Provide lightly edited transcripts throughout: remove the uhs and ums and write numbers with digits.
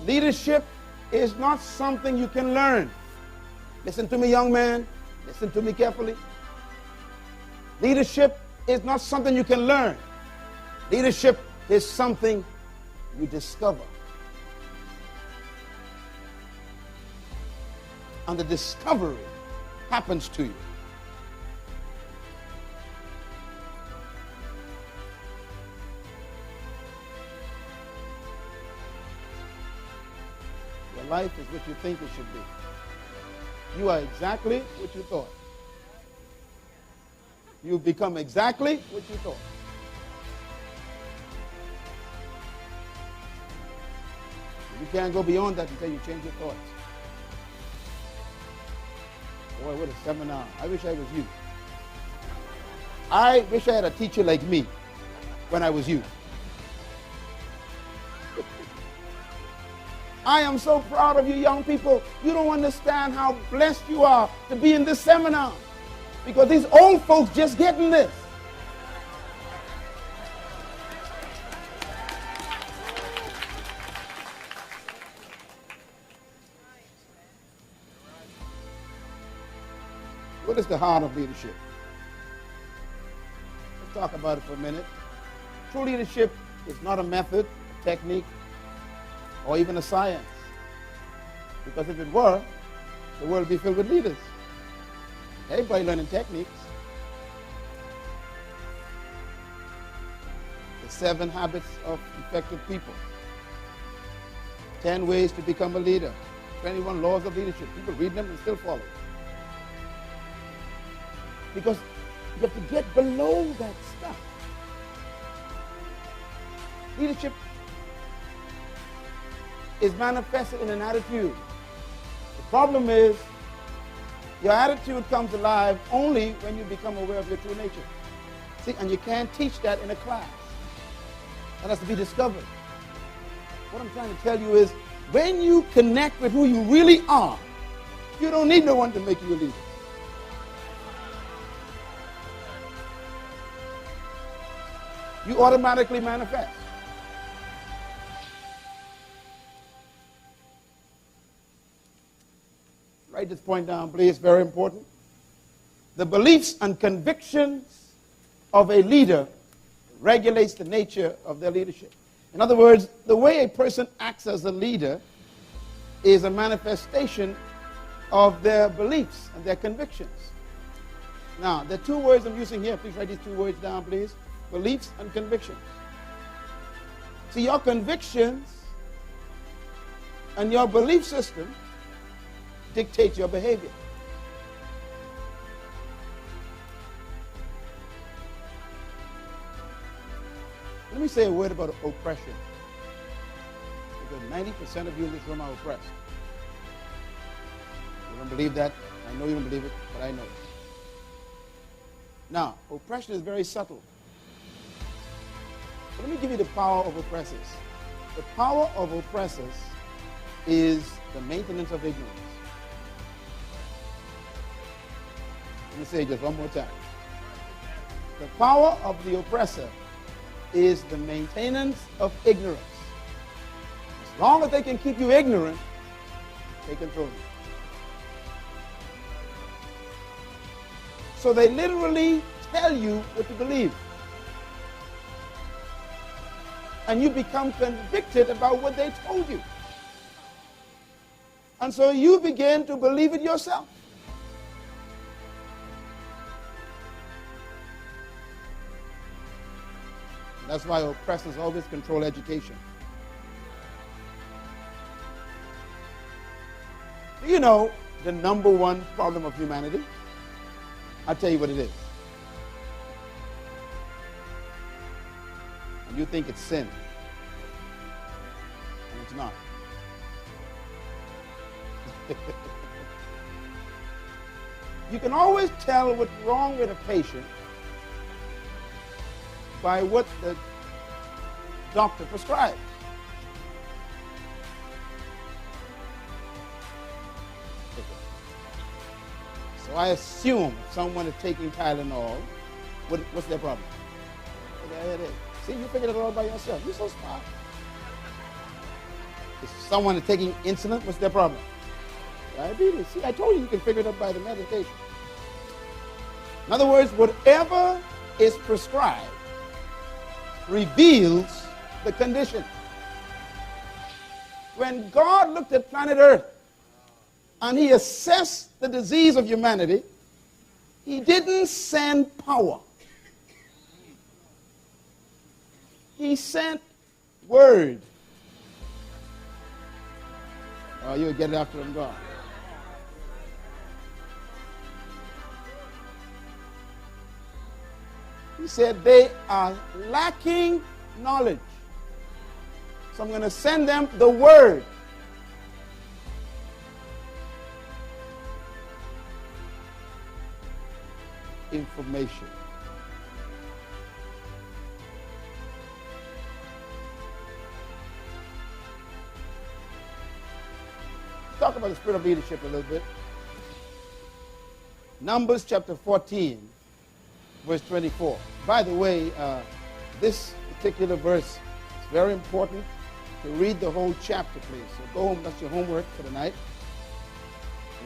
Leadership is not something you can learn. Listen to me, young man. Listen to me carefully. Leadership is not something you can learn. Leadership is something you discover. And the discovery happens to you. Your life is what you think it should be. You are exactly what you thought. You become exactly what you thought. You can't go beyond that until you change your thoughts. Boy, what a seminar. I wish I was you. I wish I had a teacher like me when I was you. I am so proud of you young people. You don't understand how blessed you are to be in this seminar. Because these old folks just getting this. What is the heart of leadership? Let's talk about it for a minute. True leadership is not a method, a technique, or even a science. Because if it were, the world would be filled with leaders. Everybody learning techniques. The 7 habits of effective people. 10 ways to become a leader. 21 laws of leadership. People read them and still follow. Because you have to get below that stuff. Leadership is manifested in an attitude. The problem is, your attitude comes alive only when you become aware of your true nature. See, and you can't teach that in a class. That has to be discovered. What I'm trying to tell you is, when you connect with who you really are, you don't need no one to make you a leader. You automatically manifest. Write this point down, please. Very important. The beliefs and convictions of a leader regulates the nature of their leadership. In other words, the way a person acts as a leader is a manifestation of their beliefs and their convictions. Now, the 2 words I'm using here, please write these 2 words down, please. Beliefs and convictions. See, your convictions and your belief system dictate your behavior. Let me say a word about oppression. Because 90% of you in this room are oppressed. You don't believe that? I know you don't believe it, but I know it. Now, oppression is very subtle. But let me give you the power of oppressors. The power of oppressors is the maintenance of ignorance. Let me say it just one more time. The power of the oppressor is the maintenance of ignorance. As long as they can keep you ignorant, they control you. So they literally tell you what to believe. And you become convicted about what they told you. And so you begin to believe it yourself. That's why oppressors always control education. Do you know the number one problem of humanity? I'll tell you what it is. And you think it's sin. And it's not. You can always tell what's wrong with a patient by what the doctor prescribes. So I assume if someone is taking Tylenol, what's their problem? There it is. See, you figured it all by yourself. You're so smart. If someone is taking insulin, what's their problem? Diabetes. See, I told you can figure it out by the medication. In other words, whatever is prescribed reveals the condition. When God looked at planet Earth and he assessed the disease of humanity, he didn't send power. He sent word. Oh, you'll get it after I'm gone. He said they are lacking knowledge. So I'm going to send them the word. Information. Talk about the spirit of leadership a little bit. Numbers chapter 14, verse 24. By the way, this particular verse is very important to read the whole chapter, please. So go home, that's your homework for the night.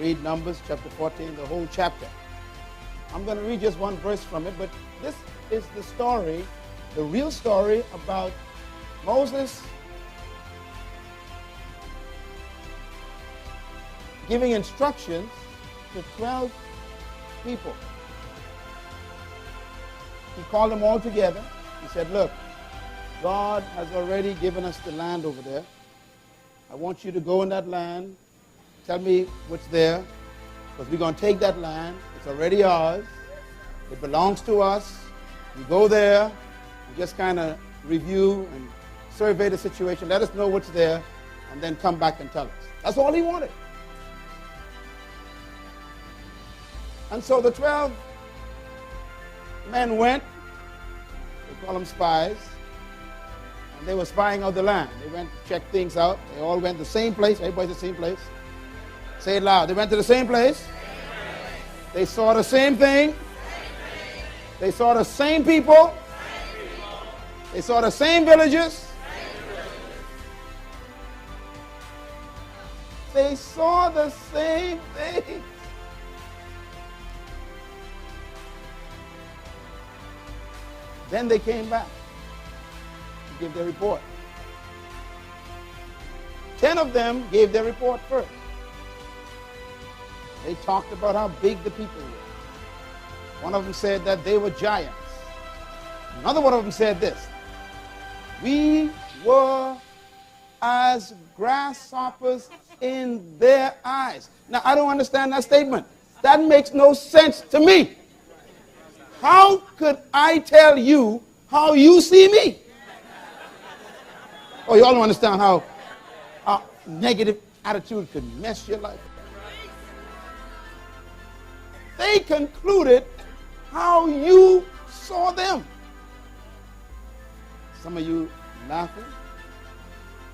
Read Numbers chapter 14, the whole chapter. I'm going to read just one verse from it, but this is the story, the real story about Moses giving instructions to 12 people. He called them all together. He said, look, God has already given us the land over there. I want you to go in that land. Tell me what's there, because we're going to take that land. It's already ours. It belongs to us. We go there, we just kind of review and survey the situation. Let us know what's there, and then come back and tell us. That's all he wanted. And so the 12 men went. They call them spies. And they were spying out the land. They went to check things out. They all went to the same place. Everybody's the same place. Say it loud. They went to the same place. They saw the same thing. They saw the same people. They saw the same villages. They saw the same thing. Then they came back to give their report. 10 of them gave their report first. They talked about how big the people were. One of them said that they were giants. Another one of them said this: we were as grasshoppers in their eyes. Now, I don't understand that statement. That makes no sense to me. How could I tell you how you see me? Oh, you all don't understand how a negative attitude could mess your life. They concluded how you saw them. Some of you laughing,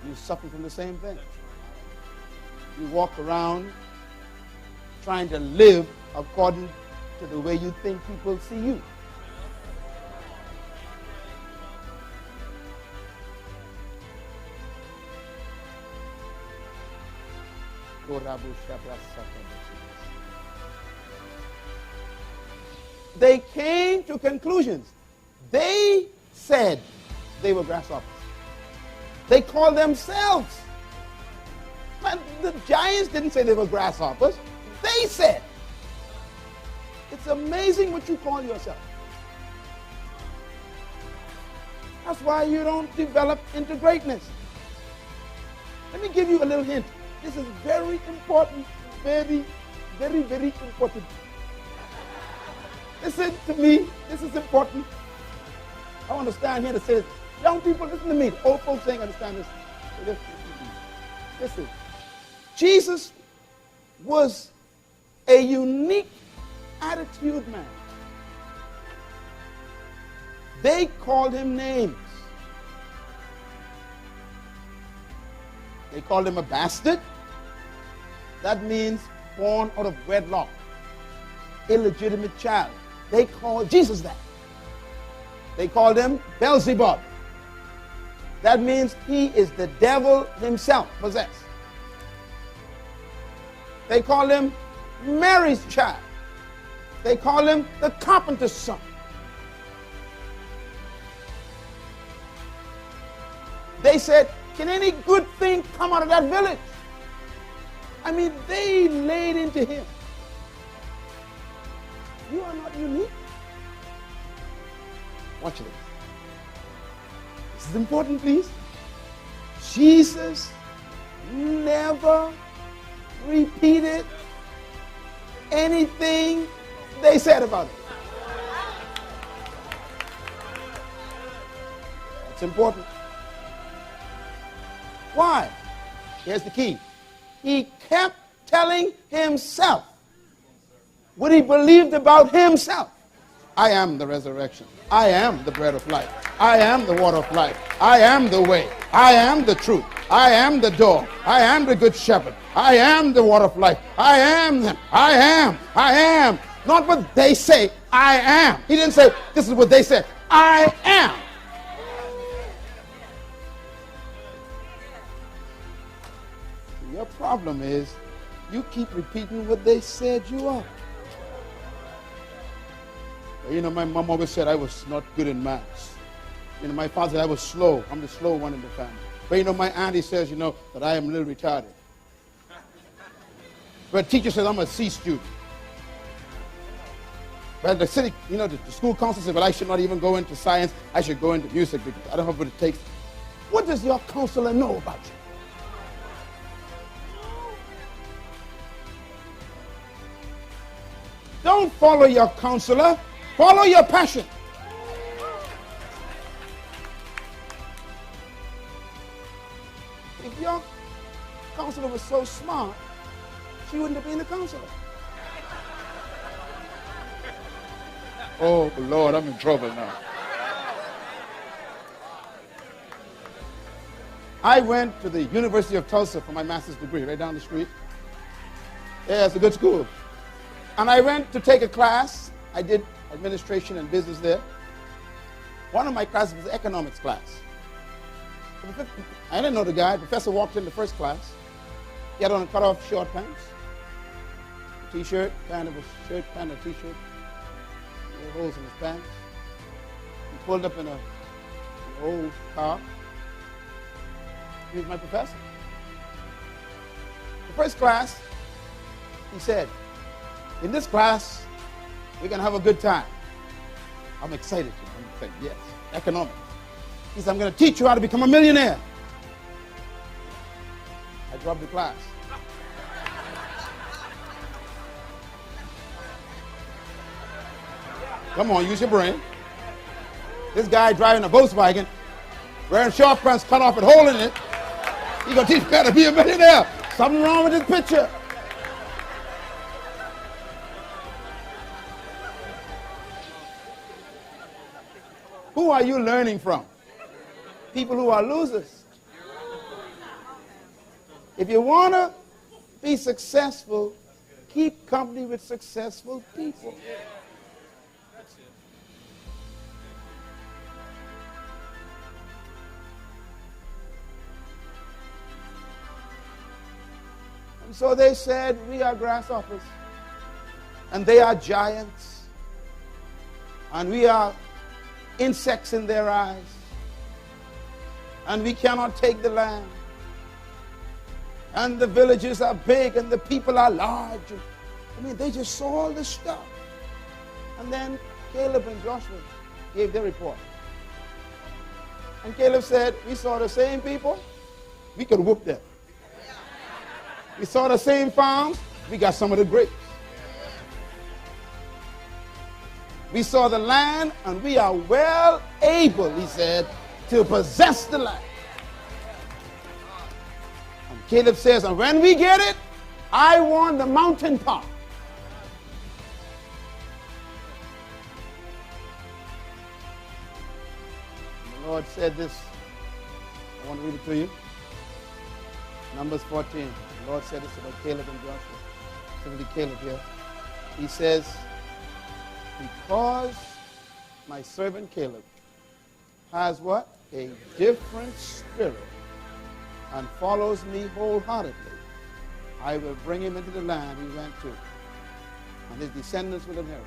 you suffer from the same thing. You walk around trying to live according to the way you think people see you. They came to conclusions. They said they were grasshoppers. They called themselves. But the giants didn't say they were grasshoppers. They said. It's amazing what you call yourself. That's why you don't develop into greatness. Let me give you a little hint. This is very important. Very, very, very important. Listen to me. This is important. I want to stand here to say this. Young people, listen to me. The old folks ain't understand this. Listen. Jesus was a unique attitude man. They called him names. They called him a bastard. That means born out of wedlock, illegitimate child. They called Jesus that. They called him Beelzebub. That means he is the devil himself, possessed. They call him Mary's child. They call him the carpenter's son. They said, can any good thing come out of that village? I mean, they laid into him. You are not unique. Watch this. This is important, please. Jesus never repeated anything they said about it. It's important. Why? Here's the key. He kept telling himself what he believed about himself. I am the resurrection. I am the bread of life. I am the water of life. I am the way. I am the truth. I am the door. I am the good shepherd. I am the water of life. I am them. I am. I am. Not what they say. I am. He didn't say, this is what they said. I am. Your problem is you keep repeating what they said you are. You know, my mom always said I was not good in maths. You know, my father said I was slow. I'm the slow one in the family. But you know, my auntie says, you know, that I am a little retarded. But teacher says I'm a C student. But the city, you know, the school council said, well, I should not even go into science. I should go into music because I don't have what it takes. What does your counselor know about you? Don't follow your counselor. Follow your passion. If your counselor was so smart, she wouldn't have been a counselor. Oh, Lord, I'm in trouble now. I went to the University of Tulsa for my master's degree, right down the street. Yeah, it's a good school. And I went to take a class. I did administration and business there. One of my classes was the economics class. I didn't know the guy. The professor walked in the first class. He had on a cut-off short pants, a T-shirt, kind of a shirt, kind of a T-shirt, holes in his pants. He pulled up in an old car. He was my professor. The first class, he said, in this class, we're going to have a good time. I'm excited. I'm saying, yes, economics. He said, I'm going to teach you how to become a millionaire. I dropped the class. Come on, use your brain. This guy driving a Volkswagen, wearing short pants, cut off and hole in it. He's going to teach me how to be a millionaire. Something wrong with this picture. Who are you learning from? People who are losers. If you want to be successful, keep company with successful people. And so they said, we are grasshoppers, and they are giants, and we are insects in their eyes, and we cannot take the land, and the villages are big and the people are large. I mean, they just saw all this stuff. And then Caleb and Joshua gave their report, and Caleb said, we saw the same people, we could whoop them. We saw the same farms, we got some of the grapes. We saw the land, and we are well able, he said, to possess the land. And Caleb says, and when we get it, I want the mountain top. And the Lord said this. I want to read it to you. Numbers 14. The Lord said this about Caleb and Joshua. Specifically Caleb here. He says, because my servant Caleb has what? a different spirit and follows me wholeheartedly, I will bring him into the land he went to, and his descendants will inherit.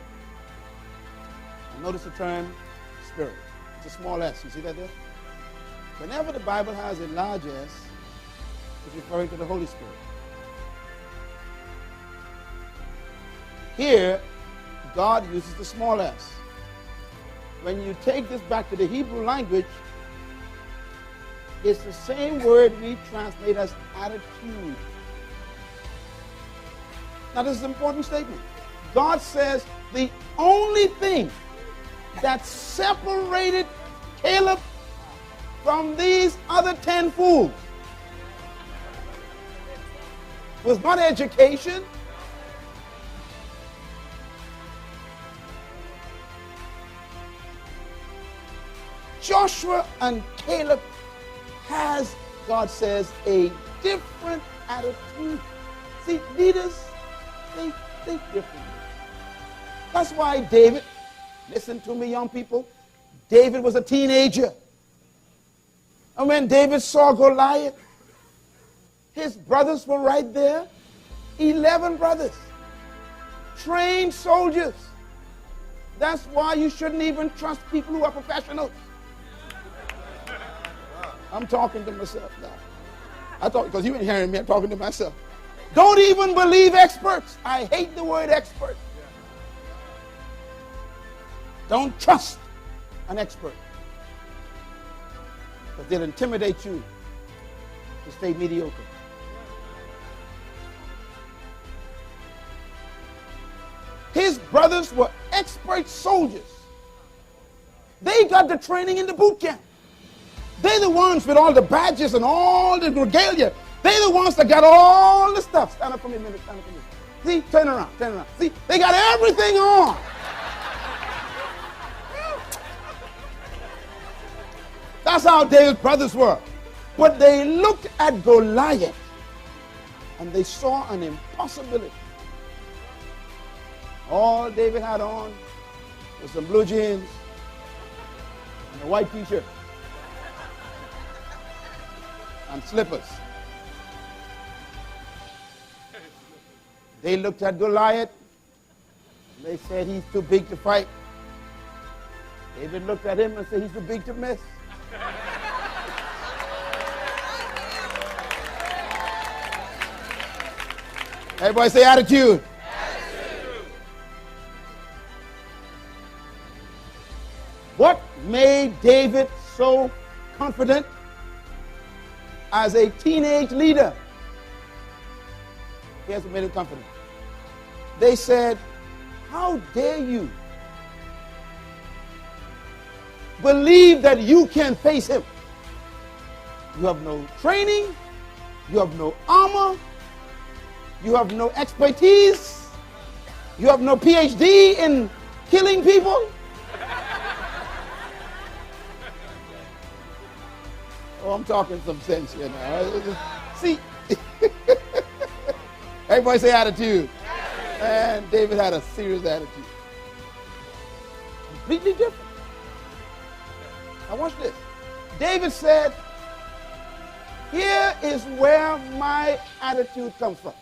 And notice the term spirit. It's a small s. You see that there? Whenever the Bible has a large s, it's referring to the Holy Spirit. Here, God uses the small s. When you take this back to the Hebrew language, it's the same word we translate as attitude. Now, this is an important statement. God says the only thing that separated Caleb from these other 10 fools was not education. Joshua and Caleb has, God says, a different attitude. See, leaders, they think differently. That's why David, listen to me, young people, David was a teenager. And when David saw Goliath, his brothers were right there. 11 brothers. Trained soldiers. That's why you shouldn't even trust people who are professionals. I'm talking to myself now. I thought, because you ain't hearing me, I'm talking to myself. Don't even believe experts. I hate the word expert. Don't trust an expert, because they'll intimidate you to stay mediocre. His brothers were expert soldiers. They got the training in the boot camp. They're the ones with all the badges and all the regalia. They're the ones that got all the stuff. Stand up for me a minute, stand up for me. See, turn around, turn around. See, they got everything on. That's how David's brothers were. But they looked at Goliath and they saw an impossibility. All David had on was some blue jeans and a white t-shirt and slippers. They looked at Goliath and they said, he's too big to fight. David looked at him and said, he's too big to miss. Everybody say attitude. Attitude. What made David so confident as a teenage leader? Here's what made him confident. They said, how dare you believe that you can face him? You have no training, you have no armor, you have no expertise, you have no PhD in killing people. Oh, I'm talking some sense here now. See, everybody say attitude. And David had a serious attitude. Completely different. Now watch this. David said, here is where my attitude comes from.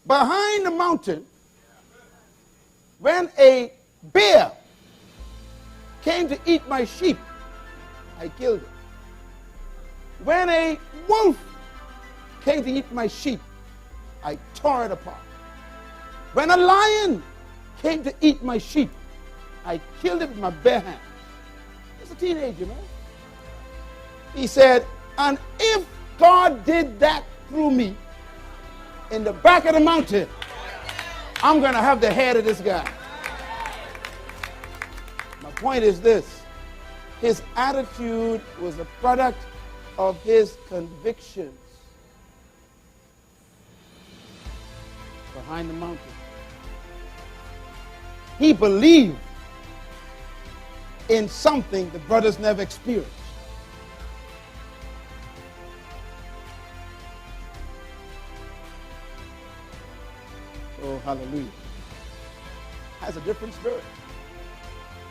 Behind the mountain, when a bear came to eat my sheep, I killed it. When a wolf came to eat my sheep, I tore it apart. When a lion came to eat my sheep, I killed it with my bare hands. He's a teenager, man. He said, and if God did that through me in the back of the mountain, I'm going to have the head of this guy. My point is this. His attitude was a product of his convictions. Behind the mountain. He believed in something the brothers never experienced. Oh, hallelujah. Has a different spirit.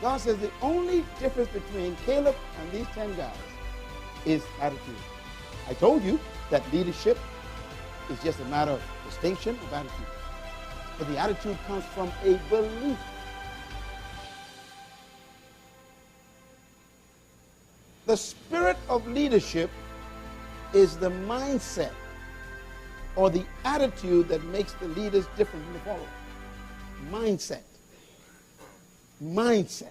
God says the only difference between Caleb and these 10 guys is attitude. I told you that leadership is just a matter of distinction of attitude. But the attitude comes from a belief. The spirit of leadership is the mindset or the attitude that makes the leaders different from the followers. Mindset. Mindset.